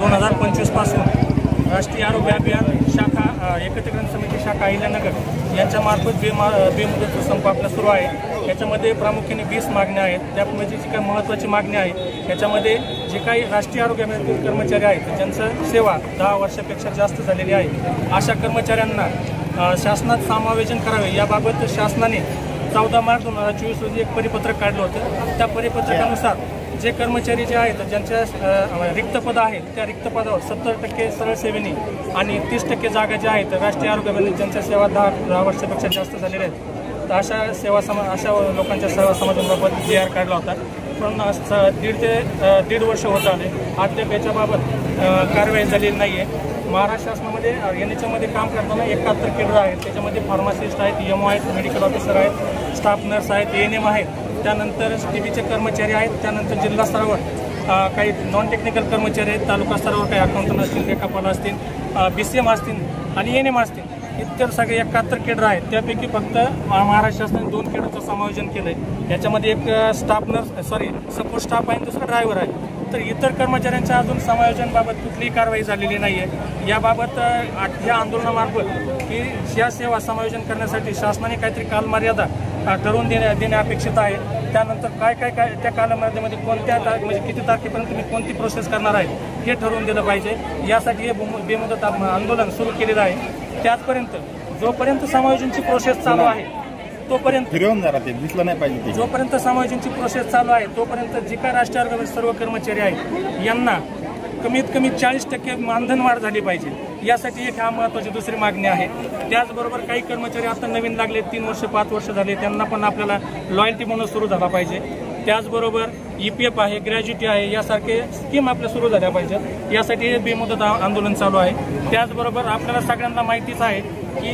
2025 पासून राष्ट्रीय आरोग्य अभियान शाखा एकत्रीकरण समिती शाखा अहिल्यानगर यांच्यामार्फत बेमुदत संप आपला सुरू आहे। याच्यामध्ये प्रामुख्याने 20 मागण्या आहेत। त्यामध्ये जी काही महत्त्वाची मागणी आहे त्याच्यामध्ये जे काही राष्ट्रीय आरोग्य अभियानातील कर्मचारी आहेत ज्यांचं सेवा 10 वर्षापेक्षा जास्त झालेली आहे अशा कर्मचाऱ्यांना शासनात समावेशन करावे याबाबत शासनाने 14 मार्च 2024 रोजी एक परिपत्रक काढलं होतं। त्या परिपत्रकानुसार जे कर्मचारी जे आहेत ज्यांच्या रिक्त पद आहेत त्या रिक्त पदावर 70% सरळ सेवेने आणि 30% जागा ज्या आहेत राष्ट्रीय आरोग्य अभियानात ज्यांच्या सेवा 10 वर्षापेक्षा जास्त झालेल्या आहेत तर अशा लोकांच्या सेवा समाजाबाबत जी आर काढला होता। पण दीड वर्ष होत आले अद्याप याच्याबाबत कारवाई झालेली नाही आहे। महाराष्ट्र शासनामध्ये याच्यामध्ये काम करताना 71 केंद्र आहेत। त्याच्यामध्ये फार्मासिस्ट आहेत, EMO आहेत, मेडिकल ऑफिसर आहेत, स्टाफ नर्स आहेत, ANM आहेत, त्यानंतर TBचे कर्मचारी आहेत, त्यानंतर जिल्हा स्तरावर काही नॉन टेक्निकल कर्मचारी आहेत, तालुका स्तरावर काही अकाउंटंट असतील, लेखापाल असतील, BCM असतील आणि ANM असतील, इतर सगळे 71 केंद्र आहेत। त्यापैकी फक्त महाराष्ट्र शासनाने 2 केंद्राचं समायोजन केलं आहे। याच्यामध्ये एक सपोर्ट स्टाफ आहे, दुसरा ड्रायव्हर आहे। तर इतर कर्मचाऱ्यांच्या अजून समायोजनाबाबत कुठलीही कारवाई झालेली नाही आहे। याबाबत या आंदोलनामार्फत की या सेवा समायोजन करण्यासाठी शासनाने काहीतरी कालमर्यादा ठरवून देणे अपेक्षित आहे। त्यानंतर काय त्या कालमर्यादेमध्ये कोणत्या म्हणजे किती तारखेपर्यंत तुम्ही कोणती प्रोसेस करणार आहे हे ठरवून दिलं पाहिजे। यासाठी हे बेमुदत आंदोलन सुरू केलेलं आहे। त्याचपर्यंत जोपर्यंत समायोजनची प्रोसेस चालू आहे तोपर्यंत दिसलं नाही पाहिजे। जोपर्यंत समायोजनची प्रोसेस चालू आहे तोपर्यंत जे काय राष्ट्रीय आरोग्य सर्व कर्मचारी आहेत यांना कमीत कमी 40% मानधन वाढ झाली पाहिजे। यासाठी एक हा महत्त्वाची दुसरी मागणी आहे। त्याचबरोबर काही कर्मचारी आता नवीन लागले 3 वर्ष 5 वर्ष झाले त्यांना पण आपल्याला लॉयल्टी बोनस सुरू झाला पाहिजे। त्याचबरोबर EPF आहे, ग्रॅज्युटी आहे, यासारखे स्कीम आपल्या सुरू झाल्या पाहिजेत। यासाठी हे बेमुदत आंदोलन चालू आहे। त्याचबरोबर आपल्याला सगळ्यांना माहितीच आहे की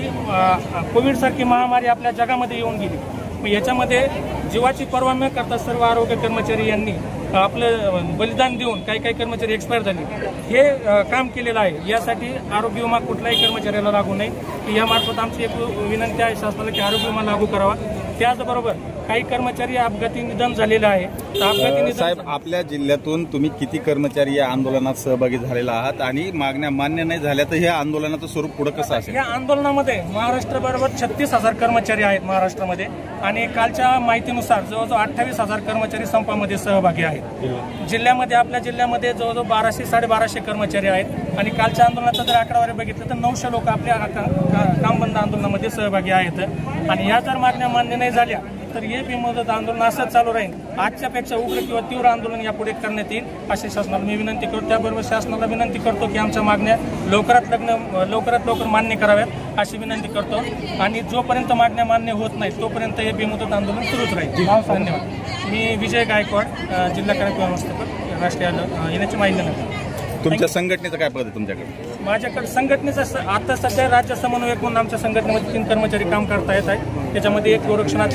कोविडसारखी महामारी आपल्या जगामध्ये येऊन गेली। याच्यामध्ये जीवाची पर्वा न करता सर्व आरोग्य कर्मचारी यांनी आपलं बलिदान देऊन काही कर्मचारी एक्सपायर झाले हे काम केलेलं आहे। यासाठी आरोग्य विमा कुठल्याही कर्मचाऱ्याला लागू नाही। यामार्फत आमची एक विनंती आहे शासनाला की आरोग्य विमा लागू करावा। त्याचबरोबर काही कर्मचारी अपघाती निधन झालेलं आहे। साहेब, आपल्या जिल्ह्यातून तुम्ही किती कर्मचारी या आंदोलनात सहभागी झालेला आहात आणि मागण्या मान्य नाही झाल्या तर या आंदोलनाचं स्वरूप पुढे कसं असेल? या आंदोलनामध्ये महाराष्ट्रबरोबर 36,000 कर्मचारी आहेत महाराष्ट्रामध्ये आणि कालच्या माहितीनुसार जवळजवळ 28,000 कर्मचारी संपामध्ये सहभागी आहेत। जिल्ह्यामध्ये आपल्या जिल्ह्यामध्ये जवळजवळ 1200-1250 कर्मचारी आहेत आणि कालच्या आंदोलनाचा जर आकडावारी बघितलं तर 900 लोक आपल्या काम बंद आंदोलनामध्ये सहभागी आहेत। आणि या जर मागण्या मान्य नाही झाल्या तर हे बेमुदत आंदोलन असंच चालू राहील। आजच्यापेक्षा उग्र किंवा तीव्र आंदोलन यापुढे करण्यात येईल अशी शासनाला मी विनंती करतो। त्याबरोबर शासनाला विनंती करतो की आमच्या मागण्या लवकरात लवकर मान्य कराव्यात अशी विनंती करतो आणि जोपर्यंत मागण्या मान्य होत नाहीत तोपर्यंत हे बेमुदत आंदोलन सुरूच राहील। धन्यवाद। मी विजय गायकवाड, जिल्हा कार्यक्रम व्यवस्थापक, राष्ट्रीय येण्याची माहिती नाही। तुमच्या संघटनेचं काय पद आहे तुमच्याकडे? माझ्याकडे संघटनेचं आता सध्या राज्य समन्वयक म्हणून आमच्या संघटनेमध्ये 3 कर्मचारी काम करता येत आहेत। त्याच्यामध्ये एक गोरक्षनाथ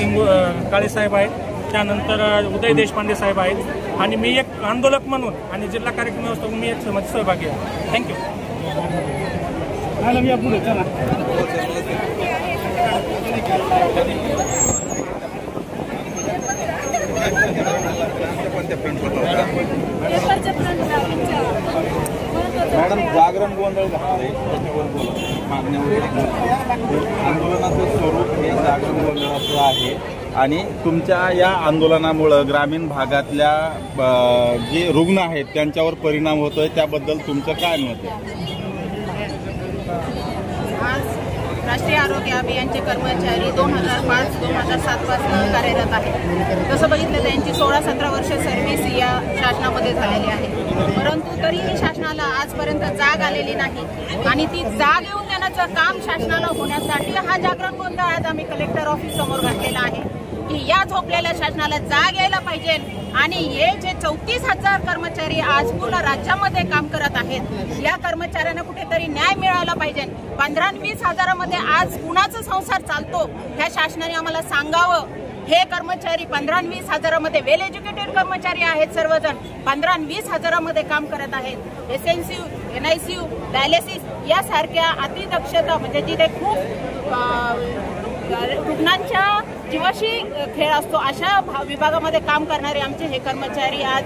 काळे साहेब आहेत, त्यानंतर उदय देशपांडे साहेब आहेत आणि मी एक आंदोलक म्हणून आणि जिल्हा कार्यक्रम व्यवस्थापक मी एक सहभागी आहे। थँक्यू। मॅडम, जागरण गोंधळ घातलंय मागण्यावर आंदोलनाचं स्वरूप हे जागरण गोंधळाचं आहे आणि तुमच्या या आंदोलनामुळं ग्रामीण भागातल्या जे रुग्ण आहेत त्यांच्यावर परिणाम होतोय, त्याबद्दल तुमचं काय मत आहे? राष्ट्रीय आरोग्य अभियानचे कर्मचारी 2005-2007 पासून कार्यरत आहेत। तसं बघितलं तर यांची 16-17 वर्ष सर्व्हिस या शासनामध्ये झालेली आहे, परंतु तरीही शासनाला आजपर्यंत जाग आलेली नाही आणि ती जाग येऊन देण्याचं काम शासनाला होण्यासाठी हा जागरण गोंधळ आज आम्ही कलेक्टर ऑफिस समोर घातलेला आहे की या झोपलेल्या शासनाला जाग यायला पाहिजे आणि हे जे 34,000 कर्मचारी आज पूर्ण राज्यामध्ये काम करत आहेत या कर्मचाऱ्यांना कुठेतरी न्याय मिळाला पाहिजे। 15-20 हजारामध्ये आज कुणाचा संसार चालतो ह्या शासनाने आम्हाला सांगावं। हे कर्मचारी 15-20 हजारामध्ये वेल एज्युकेटेड कर्मचारी आहेत, सर्वजण 15-20 हजारामध्ये काम करत आहेत। SNCU, NICU, डायलिसिस यासारख्या अतिदक्षता म्हणजे जिथे खूप रुग्णांच्या जीवाशी खेळ असतो अशा विभागामध्ये काम करणारे आमचे हे कर्मचारी आज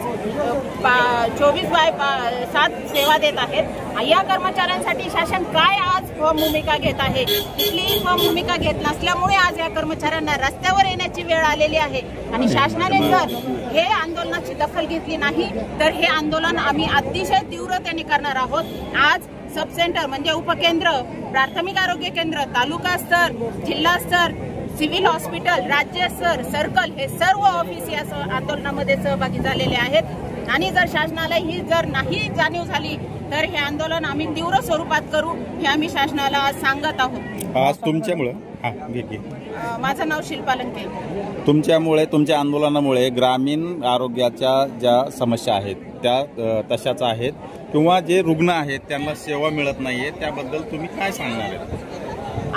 24/7 सेवा देत आहेत। या कर्मचाऱ्यांसाठी शासन काय आज भूमिका घेत आहे? कुठलीही भूमिका घेत नसल्यामुळे आज या कर्मचाऱ्यांना रस्त्यावर येण्याची वेळ आलेली आहे आणि शासनाने जर हे आंदोलनाची दखल घेतली नाही तर हे आंदोलन आम्ही अतिशय तीव्रतेने करणार आहोत। आज सब सेंटर म्हणजे उपकेंद्र, प्राथमिक आरोग्य केंद्र, तालुका स्तर, जिल्हा स्तर, सिव्हिल हॉस्पिटल, राज्य स्तर, सर्कल हे सर्व ऑफिस या आंदोलनामध्ये सहभागी झालेले आहेत आणि जर शासनाला ही जर नाही जाणीव झाली तर हे आंदोलन आम्ही तीव्र स्वरूपात करू हे आम्ही शासनाला आज सांगत आहोत। आज तुमच्यामुळे माझं नाव शिल्पा लंके। तुमच्यामुळे, तुमच्या आंदोलनामुळे ग्रामीण आरोग्याच्या ज्या समस्या आहेत त्या तशाच आहेत किंवा जे रुग्ण आहेत त्यांना सेवा मिळत नाहीये, त्याबद्दल तुम्ही काय सांगणार आहे?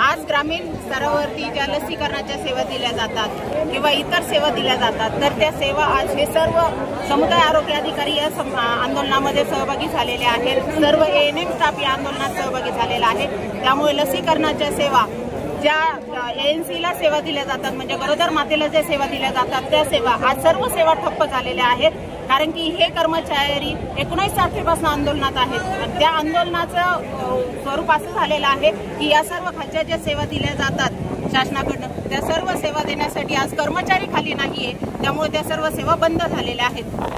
आज ग्रामीण स्तरावरती ज्या लसीकरणाच्या सेवा दिल्या जातात किंवा इतर सेवा दिल्या जातात तर त्या सेवा आज हे सर्व समुदाय आरोग्य अधिकारी या आंदोलनामध्ये सहभागी झालेले आहेत। सर्व ANM स्टाफ या आंदोलनात सहभागी झालेला आहे। त्यामुळे लसीकरणाच्या सेवा ज्या ANC ला सेवा दिल्या जातात म्हणजे गरोदर मातेला ज्या सेवा दिल्या जातात त्या सेवा आज सर्व सेवा ठप्प झालेल्या आहेत, कारण की हे कर्मचारी 19 तारखेपासून आंदोलनात आहेत आणि त्या आंदोलनाचं स्वरूप असं झालेलं आहे की या सर्व खालच्या ज्या सेवा दिल्या जातात शासनाकडनं त्या सर्व सेवा देण्यासाठी आज कर्मचारी खाली नाहीये, त्यामुळे त्या सर्व सेवा बंद झालेल्या आहेत।